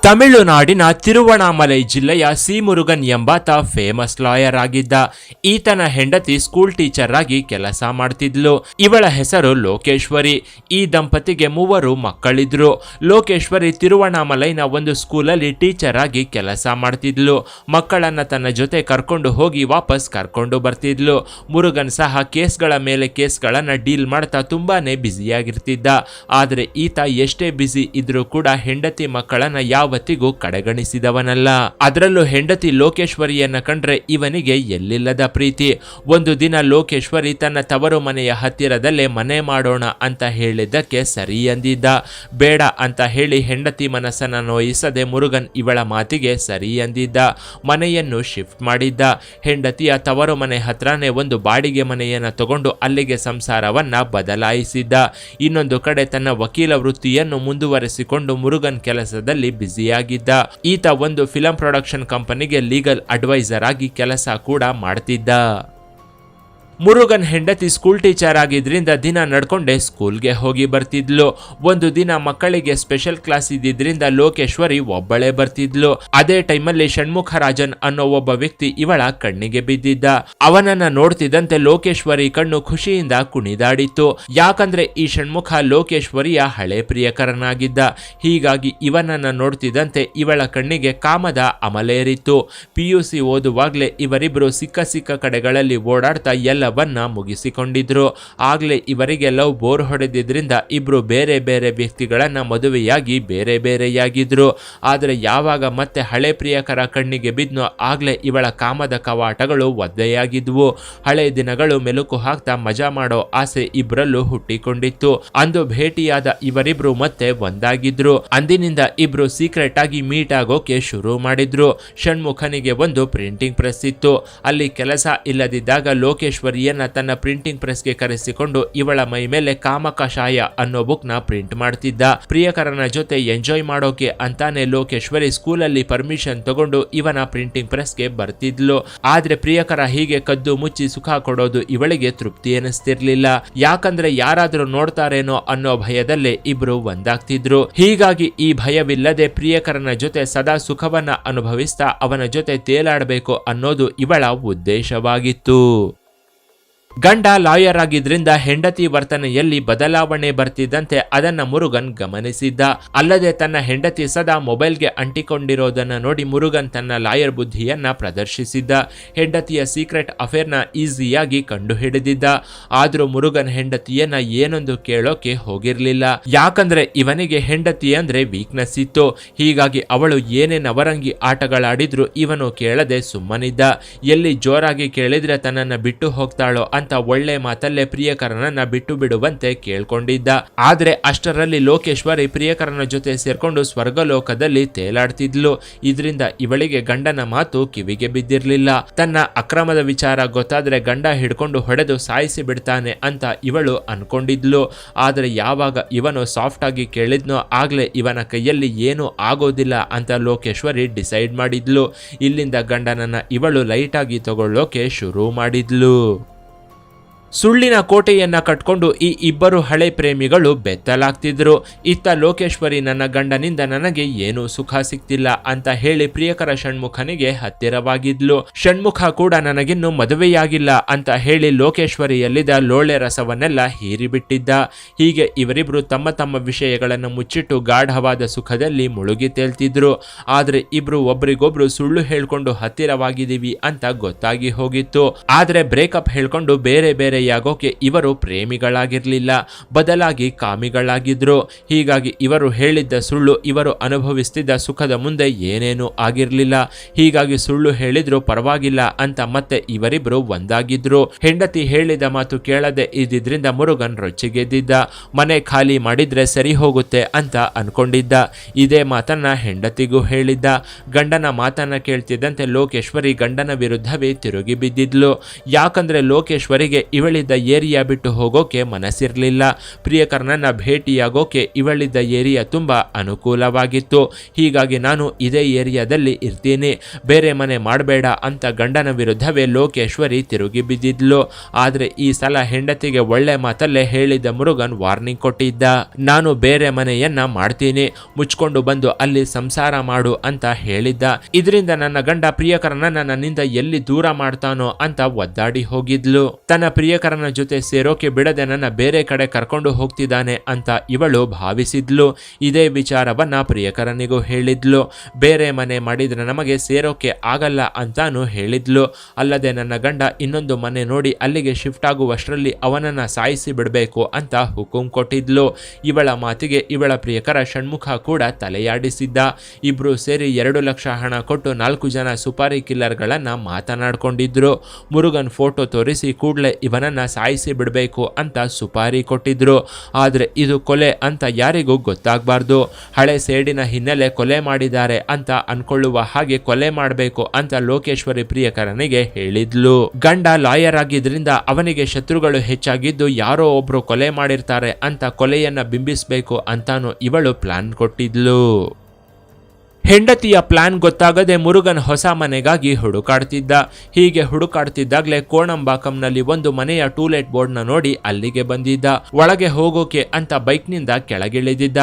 ತಮಿಳುನಾಡಿನ ತಿರುವಣಾಮಲೈ ಜಿಲ್ಲೆಯ ಸಿ ಮುರುಗನ್ ಎಂಬಾತ ಫೇಮಸ್ ಲಾಯರ್ ಆಗಿದ್ದ. ಈತನ ಹೆಂಡತಿ ಸ್ಕೂಲ್ ಟೀಚರ್ ಆಗಿ ಕೆಲಸ ಮಾಡ್ತಿದ್ಲು. ಇವಳ ಹೆಸರು ಲೋಕೇಶ್ವರಿ. ಈ ದಂಪತಿಗೆ 3 ಮಕ್ಕಳಿದ್ರು. ಲೋಕೇಶ್ವರಿ ತಿರುವಣಾಮಲೈನ ಒಂದು ಸ್ಕೂಲಲ್ಲಿ ಟೀಚರ್ ಆಗಿ ಕೆಲಸ ಮಾಡ್ತಿದ್ಲು. ಮಕ್ಕಳನ್ನ ತನ್ನ ಜೊತೆ ಕರ್ಕೊಂಡು ಹೋಗಿ ವಾಪಸ್ ಕರ್ಕೊಂಡು ಬರ್ತಿದ್ಲು. ಮುರುಗನ್ ಸಹ ಕೇಸ್ಗಳ ಮೇಲೆ ಕೇಸ್ಗಳನ್ನ ಡೀಲ್ ಮಾಡ್ತಾ ತುಂಬಾನೇ ಬ್ಯುಸಿಯಾಗಿರ್ತಿದ್ದ. ಆದ್ರೆ ಈತ ಎಷ್ಟೇ ಬ್ಯುಸಿ ಇದ್ರೂ ಕೂಡ ಹೆಂಡತಿ ಮಕ್ಕಳನ್ನ ಯಾವತ್ತಿಗೂ ಕಡೆಗಣಿಸಿದವನಲ್ಲ. ಅದರಲ್ಲೂ ಹೆಂಡತಿ ಲೋಕೇಶ್ವರಿಯನ್ನ ಕಂಡ್ರೆ ಇವನಿಗೆ ಎಲ್ಲಿಲ್ಲದ ಪ್ರೀತಿ. ಒಂದು ದಿನ ಲೋಕೇಶ್ವರಿ ತನ್ನ ತವರು ಮನೆಯ ಹತ್ತಿರದಲ್ಲೇ ಮನೆ ಮಾಡೋಣ ಅಂತ ಹೇಳಿದ್ದಕ್ಕೆ ಸರಿ ಅಂದಿದ್ದ. ಬೇಡ ಅಂತ ಹೇಳಿ ಹೆಂಡತಿ ಮನಸ್ಸನ್ನ ನೋಯಿಸದೆ ಮುರುಗನ್ ಇವಳ ಮಾತಿಗೆ ಸರಿ ಅಂದಿದ್ದ. ಮನೆಯನ್ನು ಶಿಫ್ಟ್ ಮಾಡಿದ್ದ. ಹೆಂಡತಿಯ ತವರು ಮನೆ ಹತ್ರನೇ ಒಂದು ಬಾಡಿಗೆ ಮನೆಯನ್ನ ತಗೊಂಡು ಅಲ್ಲಿಗೆ ಸಂಸಾರವನ್ನ ಬದಲಾಯಿಸಿದ್ದ. ಇನ್ನೊಂದು ಕಡೆ ತನ್ನ ವಕೀಲ ವೃತ್ತಿಯನ್ನು ಮುಂದುವರೆಸಿಕೊಂಡು ಮುರುಗನ್ ಕೆಲಸದಲ್ಲಿ ಬ್ಯುಸಿಯಾಗಿದ್ದ. ಈತ ಒಂದು ಫಿಲಂ ಪ್ರೊಡಕ್ಷನ್ ಕಂಪನಿಗೆ ಲೀಗಲ್ ಅಡ್ವೈಸರ್ ಆಗಿ ಕೆಲಸ ಕೂಡ ಮಾಡ್ತಿದ್ದ. ಮುರುಗನ್ ಹೆಂಡತಿ ಸ್ಕೂಲ್ ಟೀಚರ್ ಆಗಿದ್ರಿಂದ ದಿನ ನಡ್ಕೊಂಡೆ ಸ್ಕೂಲ್ಗೆ ಹೋಗಿ ಬರ್ತಿದ್ಲು. ಒಂದು ದಿನ ಮಕ್ಕಳಿಗೆ ಸ್ಪೆಷಲ್ ಕ್ಲಾಸ್ ಇದ್ದಿದ್ರಿಂದ ಲೋಕೇಶ್ವರಿ ಒಬ್ಬಳೇ ಬರ್ತಿದ್ಲು. ಅದೇ ಟೈಮಲ್ಲಿ ಷಣ್ಮುಖರಾಜನ್ ಅನ್ನೋ ಒಬ್ಬ ವ್ಯಕ್ತಿ ಇವಳ ಕಣ್ಣಿಗೆ ಬಿದ್ದಿದ್ದ. ಅವನನ್ನ ನೋಡ್ತಿದ್ದಂತೆ ಲೋಕೇಶ್ವರಿ ಕಣ್ಣು ಖುಷಿಯಿಂದ ಕುಣಿದಾಡಿತ್ತು. ಯಾಕಂದ್ರೆ ಈ ಷಣ್ಮುಖ ಲೋಕೇಶ್ವರಿಯ ಹಳೆ ಪ್ರಿಯಕರನಾಗಿದ್ದ. ಹೀಗಾಗಿ ಇವನನ್ನ ನೋಡ್ತಿದ್ದಂತೆ ಇವಳ ಕಣ್ಣಿಗೆ ಕಾಮದ ಅಮಲೇರಿತ್ತು. PUC ಓದುವಾಗ್ಲೇ ಇವರಿಬ್ರು ಸಿಕ್ಕ ಕಡೆಗಳಲ್ಲಿ ಓಡಾಡ್ತಾ ಎಲ್ಲವನ್ನ ಮುಗಿಸಿಕೊಂಡಿದ್ರು. ಆಗ್ಲೇ ಇವರಿಗೆ ಲವ್ ಬೋರ್ ಹೊಡೆದಿದ್ರಿಂದ ಇಬ್ರು ಬೇರೆ ಬೇರೆ ವ್ಯಕ್ತಿಗಳನ್ನ ಮದುವೆಯಾಗಿ ಬೇರೆ ಬೇರೆಯಾಗಿದ್ರು. ಆದ್ರೆ ಯಾವಾಗ ಮತ್ತೆ ಹಳೆ ಪ್ರಿಯಕರ ಕಣ್ಣಿಗೆ ಬಿದ್ನೋ ಆಗ್ಲೇ ಇವಳ ಕಾಮದ ಕವಾಟಗಳು ಒದ್ದೆಯಾಗಿದ್ವು. ಹಳೆ ದಿನಗಳು ಮೆಲುಕು ಹಾಕ್ತಾ ಮಜಾ ಮಾಡೋ ಆಸೆ ಇಬ್ರಲ್ಲೂ ಹುಟ್ಟಿಕೊಂಡಿತ್ತು. ಅಂದು ಭೇಟಿಯಾದ ಇವರಿಬ್ರು ಮತ್ತೆ ಒಂದಾಗಿದ್ರು. ಅಂದಿನಿಂದ ಇಬ್ರು ಸೀಕ್ರೆಟ್ ಆಗಿ ಮೀಟ್ ಆಗೋಕೆ ಶುರು ಮಾಡಿದ್ರು. ಷಣ್ಮುಖನಿಗೆ ಒಂದು ಪ್ರಿಂಟಿಂಗ್ ಪ್ರೆಸ್ ಇತ್ತು. ಅಲ್ಲಿ ಕೆಲಸ ಇಲ್ಲದಿದ್ದಾಗ ಲೋಕೇಶ್ವರಿಯನ್ನ ತನ್ನ ಪ್ರಿಂಟಿಂಗ್ ಪ್ರೆಸ್ಗೆ ಕರೆಸಿಕೊಂಡು ಇವಳ ಮೈ ಮೇಲೆ ಕಾಮಕಷಾಯ ಅನ್ನೋ ಬುಕ್ ನ ಪ್ರಿಂಟ್ ಮಾಡ್ತಿದ್ದ. ಪ್ರಿಯಕರನ ಜೊತೆ ಎಂಜಾಯ್ ಮಾಡೋಕೆ ಅಂತಾನೆ ಲೋಕೇಶ್ವರಿ ಸ್ಕೂಲಲ್ಲಿ ಪರ್ಮಿಷನ್ ತಗೊಂಡು ಇವನ ಪ್ರಿಂಟಿಂಗ್ ಪ್ರೆಸ್ಗೆ ಬರ್ತಿದ್ಲು. ಆದ್ರೆ ಪ್ರಿಯಕರ ಹೀಗೆ ಕದ್ದು ಮುಚ್ಚಿ ಸುಖ ಕೊಡೋದು ಇವಳಿಗೆ ತೃಪ್ತಿ ಎನಿಸ್ತಿರ್ಲಿಲ್ಲ. ಯಾಕಂದ್ರೆ ಯಾರಾದ್ರೂ ನೋಡ್ತಾರೇನೋ ಅನ್ನೋ ಭಯದಲ್ಲೇ ಇಬ್ರು ಒಂದಾಗ್ತಿದ್ರು. ಹೀಗಾಗಿ ಈ ಭಯವಿಲ್ಲದೆ ಪ್ರಿಯಕರನ ಜೊತೆ ಸದಾ ಸುಖವನ್ನ ಅನುಭವಿಸ್ತಾ ಅವನ ಜೊತೆ ತೇಲಾಡಬೇಕು ಅನ್ನೋದು ಇವಳ ಉದ್ದೇಶವಾಗಿತ್ತು. ಗಂಡ ಲಾಯರ್ ಆಗಿದ್ರಿಂದ ಹೆಂಡತಿ ವರ್ತನೆಯಲ್ಲಿ ಬದಲಾವಣೆ ಬರ್ತಿದ್ದಂತೆ ಅದನ್ನ ಮುರುಗನ್ ಗಮನಿಸಿದ್ದ. ಅಲ್ಲದೆ ತನ್ನ ಹೆಂಡತಿ ಸದಾ ಮೊಬೈಲ್ಗೆ ಅಂಟಿಕೊಂಡಿರೋದನ್ನ ನೋಡಿ ಮುರುಗನ್ ತನ್ನ ಲಾಯರ್ ಬುದ್ಧಿಯನ್ನ ಪ್ರದರ್ಶಿಸಿದ್ದ. ಹೆಂಡತಿಯ ಸೀಕ್ರೆಟ್ ಅಫೇರ್ನ ಈಸಿಯಾಗಿ ಕಂಡು ಹಿಡಿದಿದ್ದ. ಆದ್ರೂ ಮುರುಗನ್ ಹೆಂಡತಿಯನ್ನ ಏನೊಂದು ಕೇಳೋಕೆ ಹೋಗಿರ್ಲಿಲ್ಲ. ಯಾಕಂದ್ರೆ ಇವನಿಗೆ ಹೆಂಡತಿ ಅಂದ್ರೆ ವೀಕ್ನೆಸ್ ಇತ್ತು. ಹೀಗಾಗಿ ಅವಳು ಏನೇ ನವರಂಗಿ ಆಟಗಳಾಡಿದ್ರು ಇವನು ಕೇಳದೆ ಸುಮ್ಮನಿದ್ದ. ಎಲ್ಲಿ ಜೋರಾಗಿ ಕೇಳಿದ್ರೆ ತನ್ನನ್ನ ಬಿಟ್ಟು ಹೋಗ್ತಾಳೋ ಅಂತ ಒಳ್ಳೆ ಮಾತಲ್ಲೇ ಪ್ರಿಯಕರನನ್ನ ಬಿಟ್ಟು ಬಿಡುವಂತೆ ಕೇಳ್ಕೊಂಡಿದ್ದ. ಆದ್ರೆ ಅಷ್ಟರಲ್ಲಿ ಲೋಕೇಶ್ವರಿ ಪ್ರಿಯಕರನ ಜೊತೆ ಸೇರ್ಕೊಂಡು ಸ್ವರ್ಗಲೋಕದಲ್ಲಿ ತೇಲಾಡ್ತಿದ್ಲು. ಇದರಿಂದ ಇವಳಿಗೆ ಗಂಡನ ಮಾತು ಕಿವಿಗೆ ಬಿದ್ದಿರ್ಲಿಲ್ಲ. ತನ್ನ ಅಕ್ರಮದ ವಿಚಾರ ಗೊತ್ತಾದ್ರೆ ಗಂಡ ಹಿಡ್ಕೊಂಡು ಹೊಡೆದು ಸಾಯಿಸಿ ಬಿಡ್ತಾನೆ ಅಂತ ಇವಳು ಅನ್ಕೊಂಡಿದ್ಲು. ಆದ್ರೆ ಯಾವಾಗ ಇವನು ಸಾಫ್ಟ್ ಆಗಿ ಕೇಳಿದ್ನೋ ಆಗ್ಲೇ ಇವನ ಕೈಯಲ್ಲಿ ಏನೂ ಆಗೋದಿಲ್ಲ ಅಂತ ಲೋಕೇಶ್ವರಿ ಡಿಸೈಡ್ ಮಾಡಿದ್ಲು. ಇಲ್ಲಿಂದ ಗಂಡನನ್ನ ಇವಳು ಲೈಟ್ ಆಗಿ ತಗೊಳ್ಳೋಕೆ ಶುರು ಮಾಡಿದ್ಲು. ಸುಳ್ಳಿನ ಕೋಟೆಯನ್ನ ಕಟ್ಕೊಂಡು ಈ ಇಬ್ಬರು ಹಳೆ ಪ್ರೇಮಿಗಳು ಬೆತ್ತಲಾಗ್ತಿದ್ರು. ಇತ್ತ ಲೋಕೇಶ್ವರಿ ನನ್ನ ಗಂಡನಿಂದ ನನಗೆ ಏನೂ ಸುಖ ಸಿಗ್ತಿಲ್ಲ ಅಂತ ಹೇಳಿ ಪ್ರಿಯಕರ ಷಣ್ಮುಖನಿಗೆ ಹತ್ತಿರವಾಗಿದ್ಲು. ಷಣ್ಮುಖ ಕೂಡ ನನಗಿನ್ನು ಮದುವೆಯಾಗಿಲ್ಲ ಅಂತ ಹೇಳಿ ಲೋಕೇಶ್ವರಿಯಲ್ಲಿದ್ದ ಲೋಳೆ ರಸವನ್ನೆಲ್ಲ ಹೀರಿಬಿಟ್ಟಿದ್ದ. ಹೀಗೆ ಇವರಿಬ್ರು ತಮ್ಮ ತಮ್ಮ ವಿಷಯಗಳನ್ನು ಮುಚ್ಚಿಟ್ಟು ಗಾಢವಾದ ಸುಖದಲ್ಲಿ ಮುಳುಗಿ ತೇಲ್ತಿದ್ರು. ಆದ್ರೆ ಇಬ್ರು ಒಬ್ರಿಗೊಬ್ರು ಸುಳ್ಳು ಹೇಳ್ಕೊಂಡು ಹತ್ತಿರವಾಗಿದ್ದೀವಿ ಅಂತ ಗೊತ್ತಾಗಿ ಹೋಗಿತ್ತು. ಆದ್ರೆ ಬ್ರೇಕಪ್ ಹೇಳ್ಕೊಂಡು ಬೇರೆ ಬೇರೆ ಯಾಗೋಕೆ ಇವರು ಪ್ರೇಮಿಗಳಾಗಿರ್ಲಿಲ್ಲ, ಬದಲಾಗಿ ಕಾಮಿಗಳಾಗಿದ್ರು. ಹೀಗಾಗಿ ಇವರು ಹೇಳಿದ್ದ ಸುಳ್ಳು ಇವರು ಅನುಭವಿಸ್ತಿದ್ದ ಸುಖದ ಮುಂದೆ ಏನೇನೂ ಆಗಿರ್ಲಿಲ್ಲ. ಹೀಗಾಗಿ ಸುಳ್ಳು ಹೇಳಿದ್ರು ಪರವಾಗಿಲ್ಲ ಅಂತ ಮತ್ತೆ ಇವರಿಬ್ರು ಒಂದಾಗಿದ್ರು. ಹೆಂಡತಿ ಹೇಳಿದ ಮಾತು ಕೇಳದೆ ಇದ್ದಿದ್ರಿಂದ ಮುರುಗನ್ ರೊಚ್ಚಿಗೆದ್ದಿದ್ದ. ಮನೆ ಖಾಲಿ ಮಾಡಿದ್ರೆ ಸರಿ ಹೋಗುತ್ತೆ ಅಂತ ಅನ್ಕೊಂಡಿದ್ದ. ಇದೇ ಮಾತನ್ನ ಹೆಂಡತಿಗೂ ಹೇಳಿದ್ದ. ಗಂಡನ ಮಾತನ್ನ ಕೇಳ್ತಿದ್ದಂತೆ ಲೋಕೇಶ್ವರಿ ಗಂಡನ ವಿರುದ್ಧವೇ ತಿರುಗಿ ಬಿದ್ದಿದ್ಲು. ಯಾಕಂದ್ರೆ ಲೋಕೇಶ್ವರಿಗೆ ಇವಳ ಇವಳಿದ್ದ ಏರಿಯಾ ಬಿಟ್ಟು ಹೋಗೋಕೆ ಮನಸ್ಸಿರಲಿಲ್ಲ. ಪ್ರಿಯಕರನನ್ನ ಭೇಟಿಯಾಗೋಕೆ ಇವಳಿದ್ದ ಏರಿಯಾ ತುಂಬಾ ಅನುಕೂಲವಾಗಿತ್ತು. ಹೀಗಾಗಿ ನಾನು ಇದೇ ಏರಿಯಾದಲ್ಲಿ ಇರ್ತೀನಿ, ಬೇರೆ ಮನೆ ಮಾಡಬೇಡ ಅಂತ ಗಂಡನ ವಿರುದ್ಧವೇ ಲೋಕೇಶ್ವರಿ ತಿರುಗಿ ಬಿದ್ದಿದ್ಲು. ಆದ್ರೆ ಈ ಸಲ ಹೆಂಡತಿಗೆ ಒಳ್ಳೆ ಮಾತಲ್ಲೇ ಹೇಳಿದ ಮುರುಗನ್ ವಾರ್ನಿಂಗ್ ಕೊಟ್ಟಿದ್ದ. ನಾನು ಬೇರೆ ಮನೆಯನ್ನ ಮಾಡ್ತೀನಿ, ಮುಚ್ಕೊಂಡು ಬಂದು ಅಲ್ಲಿ ಸಂಸಾರ ಮಾಡು ಅಂತ ಹೇಳಿದ್ದ. ಇದರಿಂದ ನನ್ನ ಗಂಡ ಪ್ರಿಯಕರನನ್ನ ನನ್ನಿಂದ ಎಲ್ಲಿ ದೂರ ಮಾಡ್ತಾನೋ ಅಂತ ಒದ್ದಾಡಿ ಹೋಗಿದ್ಲು. ತನ್ನ ಪ್ರಿಯಕರನ ಜೊತೆ ಸೇರೋಕೆ ಬಿಡದೆ ನನ್ನ ಬೇರೆ ಕಡೆ ಕರ್ಕೊಂಡು ಹೋಗ್ತಿದ್ದಾನೆ ಅಂತ ಇವಳು ಭಾವಿಸಿದ್ಲು. ಇದೇ ವಿಚಾರವನ್ನ ಪ್ರಿಯಕರನಿಗೂ ಹೇಳಿದ್ಲು. ಬೇರೆ ಮನೆ ಮಾಡಿದ್ರೆ ನಮಗೆ ಸೇರೋಕೆ ಆಗಲ್ಲ ಅಂತಾನು ಹೇಳಿದ್ಲು. ಅಲ್ಲದೆ ನನ್ನ ಗಂಡ ಇನ್ನೊಂದು ಮನೆ ನೋಡಿ ಅಲ್ಲಿಗೆ ಶಿಫ್ಟ್ ಆಗುವಷ್ಟರಲ್ಲಿ ಅವನನ್ನ ಸಾಯಿಸಿ ಬಿಡಬೇಕು ಅಂತ ಹುಕುಂ ಕೊಟ್ಟಿದ್ಲು. ಇವಳ ಮಾತಿಗೆ ಇವಳ ಪ್ರಿಯಕರ ಷಣ್ಮುಖ ಕೂಡ ತಲೆಯಾಡಿಸಿದ್ದ. ಇಬ್ರು ಸೇರಿ 2 ಲಕ್ಷ ಹಣ ಕೊಟ್ಟು 4 ಜನ ಸುಪಾರಿ ಕಿಲ್ಲರ್ಗಳನ್ನ ಮಾತನಾಡ್ಕೊಂಡಿದ್ರು. ಮುರುಗನ್ ಫೋಟೋ ತೋರಿಸಿ ಕೂಡಲೇ ಇವನನ್ನ ಸಾಯಿಸಿ ಬಿಡಬೇಕು ಅಂತ ಸುಪಾರಿ ಕೊಟ್ಟಿದ್ರು. ಆದ್ರೆ ಇದು ಕೊಲೆ ಅಂತ ಯಾರಿಗೂ ಗೊತ್ತಾಗಬಾರ್ದು. ಹಳೆ ಸೇಡಿನ ಹಿನ್ನೆಲೆ ಕೊಲೆ ಮಾಡಿದ್ದಾರೆ ಅಂತ ಅನ್ಕೊಳ್ಳುವ ಹಾಗೆ ಕೊಲೆ ಮಾಡಬೇಕು ಅಂತ ಲೋಕೇಶ್ವರಿ ಪ್ರಿಯಕರನಿಗೆ ಹೇಳಿದ್ಲು. ಗಂಡ ಲಾಯರ್ ಆಗಿದ್ರಿಂದ ಅವನಿಗೆ ಶತ್ರುಗಳು ಹೆಚ್ಚಾಗಿದ್ದು ಯಾರೋ ಒಬ್ರು ಕೊಲೆ ಮಾಡಿರ್ತಾರೆ ಅಂತ ಕೊಲೆಯನ್ನ ಬಿಂಬಿಸಬೇಕು ಅಂತಾನು ಇವಳು ಪ್ಲಾನ್ ಕೊಟ್ಟಿದ್ಲು. ಹೆಂಡತಿಯ ಪ್ಲಾನ್ ಗೊತ್ತಾಗದೆ ಮುರುಗನ್ ಹೊಸ ಮನೆಗಾಗಿ ಹುಡುಕಾಡ್ತಿದ್ದ. ಹೀಗೆ ಹುಡುಕಾಡ್ತಿದ್ದಾಗಲೇ ಕೋಣಂಬಾಕಂನಲ್ಲಿ ಒಂದು ಮನೆಯ ಟೂಲೆಟ್ ಬೋರ್ಡ್ನ ನೋಡಿ ಅಲ್ಲಿಗೆ ಬಂದಿದ್ದ. ಒಳಗೆ ಹೋಗೋಕೆ ಅಂತ ಬೈಕ್ನಿಂದ ಕೆಳಗಿಳಿದಿದ್ದ.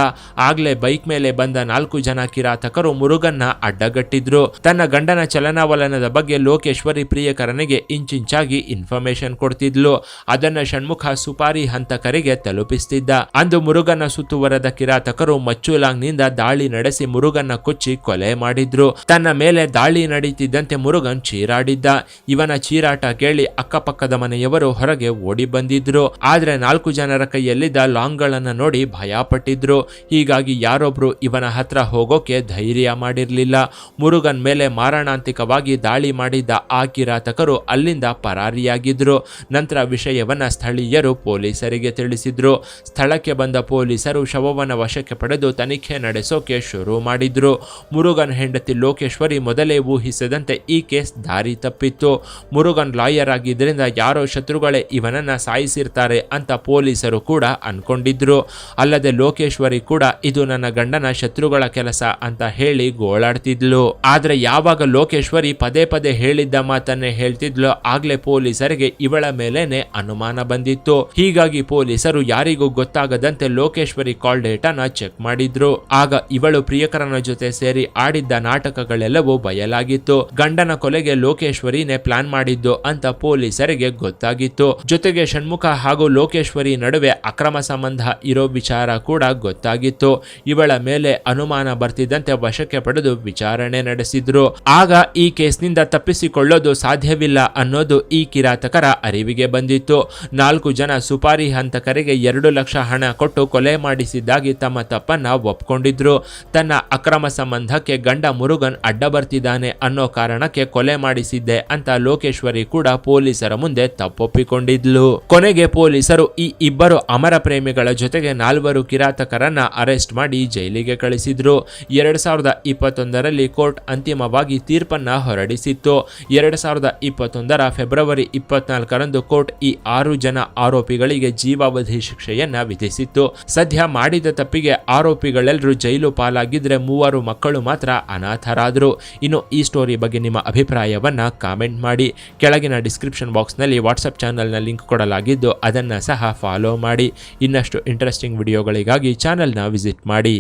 ಆಗ್ಲೇ ಬೈಕ್ ಮೇಲೆ ಬಂದ 4 ಜನ ಕಿರಾತಕರು ಮುರುಗನ್ನ ಅಡ್ಡಗಟ್ಟಿದ್ರು. ತನ್ನ ಗಂಡನ ಚಲನವಲನದ ಬಗ್ಗೆ ಲೋಕೇಶ್ವರಿ ಪ್ರಿಯಕರನಿಗೆ ಇಂಚಿಂಚಾಗಿ ಇನ್ಫಾರ್ಮೇಶನ್ ಕೊಡ್ತಿದ್ಲು. ಅದನ್ನ ಷಣ್ಮುಖ ಸುಪಾರಿ ಹಂತಕರಿಗೆ ತಲುಪಿಸ್ತಿದ್ದ. ಅಂದು ಮುರುಗನ್ನ ಸುತ್ತುವರೆದ ಕಿರಾತಕರು ಮಚ್ಚುಲಾಂಗ್ನಿಂದ ದಾಳಿ ನಡೆಸಿ ಮುರುಗನ್ನ ಕೊಚ್ಚಿ ಕೊಲೆ ಮಾಡಿದ್ರು. ತನ್ನ ಮೇಲೆ ದಾಳಿ ನಡೀತಿದ್ದಂತೆ ಮುರುಗನ್ ಚೀರಾಡಿದ್ದ. ಇವನ ಚೀರಾಟ ಕೇಳಿ ಅಕ್ಕಪಕ್ಕದ ಮನೆಯವರು ಹೊರಗೆ ಓಡಿ ಬಂದಿದ್ರು. ಆದ್ರೆ 4 ಜನರ ಕೈಯಲ್ಲಿದ್ದ ಲಾಂಗ್ಗಳನ್ನ ನೋಡಿ ಭಯ ಪಟ್ಟಿದ್ರು. ಹೀಗಾಗಿ ಯಾರೊಬ್ರು ಇವನ ಹತ್ರ ಹೋಗೋಕೆ ಧೈರ್ಯ ಮಾಡಿರ್ಲಿಲ್ಲ. ಮುರುಗನ್ ಮೇಲೆ ಮಾರಣಾಂತಿಕವಾಗಿ ದಾಳಿ ಮಾಡಿದ್ದ ಆ ಕಿರಾತಕರು ಅಲ್ಲಿಂದ ಪರಾರಿಯಾಗಿದ್ರು. ನಂತರ ವಿಷಯವನ್ನ ಸ್ಥಳೀಯರು ಪೊಲೀಸರಿಗೆ ತಿಳಿಸಿದ್ರು. ಸ್ಥಳಕ್ಕೆ ಬಂದ ಪೊಲೀಸರು ಶವವನ್ನ ವಶಕ್ಕೆ ಪಡೆದು ತನಿಖೆ ನಡೆಸೋಕೆ ಶುರು ಮಾಡಿದ್ರು. ಮುರುಗನ್ ಹೆಂಡತಿ ಲೋಕೇಶ್ವರಿ ಮೊದಲೇ ಊಹಿಸದಂತೆ ಈ ಕೇಸ್ ದಾರಿ ತಪ್ಪಿತ್ತು. ಮುರುಗನ್ ಲಾಯರ್ ಆಗಿದ್ದರಿಂದ ಯಾರೋ ಶತ್ರುಗಳೇ ಇವನನ್ನ ಸಾಯಿಸಿರ್ತಾರೆ ಅಂತ ಪೊಲೀಸರು ಕೂಡ ಅನ್ಕೊಂಡಿದ್ರು. ಅಲ್ಲದೆ ಲೋಕೇಶ್ವರಿ ಕೂಡ ಇದು ನನ್ನ ಗಂಡನ ಶತ್ರುಗಳ ಕೆಲಸ ಅಂತ ಹೇಳಿ ಗೋಳಾಡ್ತಿದ್ಲು. ಆದ್ರೆ ಯಾವಾಗ ಲೋಕೇಶ್ವರಿ ಪದೇ ಪದೇ ಹೇಳಿದ್ದ ಮಾತನ್ನೇ ಹೇಳ್ತಿದ್ಲು ಆಗ್ಲೇ ಪೊಲೀಸರಿಗೆ ಇವಳ ಮೇಲೇನೆ ಅನುಮಾನ ಬಂದಿತ್ತು. ಹೀಗಾಗಿ ಪೊಲೀಸರು ಯಾರಿಗೂ ಗೊತ್ತಾಗದಂತೆ ಲೋಕೇಶ್ವರಿ ಕಾಲ್ ಡೇಟಾನ ಚೆಕ್ ಮಾಡಿದ್ರು. ಆಗ ಇವಳು ಪ್ರಿಯಕರನ ಜೊತೆ ಸೇರಿ ಆಡಿದ್ದ ನಾಟಕಗಳೆಲ್ಲವೂ ಬಯಲಾಗಿತ್ತು. ಗಂಡನ ಕೊಲೆಗೆ ಲೋಕೇಶ್ವರಿನೇ ಪ್ಲಾನ್ ಮಾಡಿದ್ದು ಅಂತ ಪೊಲೀಸರಿಗೆ ಗೊತ್ತಾಗಿತ್ತು. ಜೊತೆಗೆ ಷಣ್ಮುಖ ಹಾಗೂ ಲೋಕೇಶ್ವರಿ ನಡುವೆ ಅಕ್ರಮ ಸಂಬಂಧ ಇರೋ ವಿಚಾರ ಕೂಡ ಗೊತ್ತಾಗಿತ್ತು. ಇವಳ ಮೇಲೆ ಅನುಮಾನ ಬರ್ತಿದ್ದಂತೆ ವಶಕ್ಕೆ ಪಡೆದು ವಿಚಾರಣೆ ನಡೆಸಿದ್ರು. ಆಗ ಈ ಕೇಸ್ನಿಂದ ತಪ್ಪಿಸಿಕೊಳ್ಳೋದು ಸಾಧ್ಯವಿಲ್ಲ ಅನ್ನೋದು ಈ ಕಿರಾತಕರ ಅರಿವಿಗೆ ಬಂದಿತ್ತು. 4 ಜನ ಸುಪಾರಿ ಹಂತಕರಿಗೆ 2 ಲಕ್ಷ ಹಣ ಕೊಟ್ಟು ಕೊಲೆ ಮಾಡಿಸಿದ್ದಾಗಿ ತಮ್ಮ ತಪ್ಪನ್ನ ಒಪ್ಕೊಂಡಿದ್ರು. ತನ್ನ ಅಕ್ರಮ ಸಂಬಂಧಕ್ಕೆ ಗಂಡ ಮುರುಗನ್ ಅಡ್ಡ ಬರ್ತಿದ್ದಾನೆ ಅನ್ನೋ ಕಾರಣಕ್ಕೆ ಕೊಲೆ ಮಾಡಿಸಿದ್ದೆ ಅಂತ ಲೋಕೇಶ್ವರಿ ಕೂಡ ಪೊಲೀಸರ ಮುಂದೆ ತಪ್ಪೊಪ್ಪಿಕೊಂಡಿದ್ಲು. ಕೊನೆಗೆ ಪೊಲೀಸರು ಈ ಇಬ್ಬರು ಅಮರ ಪ್ರೇಮಿಗಳ ಜೊತೆಗೆ 4 ಕಿರಾತಕರನ್ನ ಅರೆಸ್ಟ್ ಮಾಡಿ ಜೈಲಿಗೆ ಕಳಿಸಿದ್ರು. 2021ರಲ್ಲಿ ಕೋರ್ಟ್ ಅಂತಿಮವಾಗಿ ತೀರ್ಪನ್ನ ಹೊರಡಿಸಿತ್ತು. 2021ರ ಫೆಬ್ರವರಿ 24ರಂದು ಕೋರ್ಟ್ ಈ 6 ಜನ ಆರೋಪಿಗಳಿಗೆ ಜೀವಾವಧಿ ಶಿಕ್ಷೆಯನ್ನ ವಿಧಿಸಿತ್ತು. ಸದ್ಯ ಮಾಡಿದ ತಪ್ಪಿಗೆ ಆರೋಪಿಗಳೆಲ್ಲರೂ ಜೈಲು ಪಾಲಾಗಿದ್ರೆ 3 ಮಕ್ಕಳು ಮಾತ್ರ ಅನಾಥರಾದರು. ಇನ್ನು ಈ ಸ್ಟೋರಿ ಬಗ್ಗೆ ನಿಮ್ಮ ಅಭಿಪ್ರಾಯವನ್ನ ಕಾಮೆಂಟ್ ಮಾಡಿ. ಕೆಳಗಿನ ಡಿಸ್ಕ್ರಿಪ್ಷನ್ ಬಾಕ್ಸ್ನಲ್ಲಿ ವಾಟ್ಸಪ್ ಚಾನಲ್ನ ಲಿಂಕ್ ಕೊಡಲಾಗಿದ್ದು ಅದನ್ನು ಸಹ ಫಾಲೋ ಮಾಡಿ. ಇನ್ನಷ್ಟು ಇಂಟ್ರೆಸ್ಟಿಂಗ್ ವಿಡಿಯೋಗಳಿಗಾಗಿ ಚಾನಲ್ನ ವಿಸಿಟ್ ಮಾಡಿ.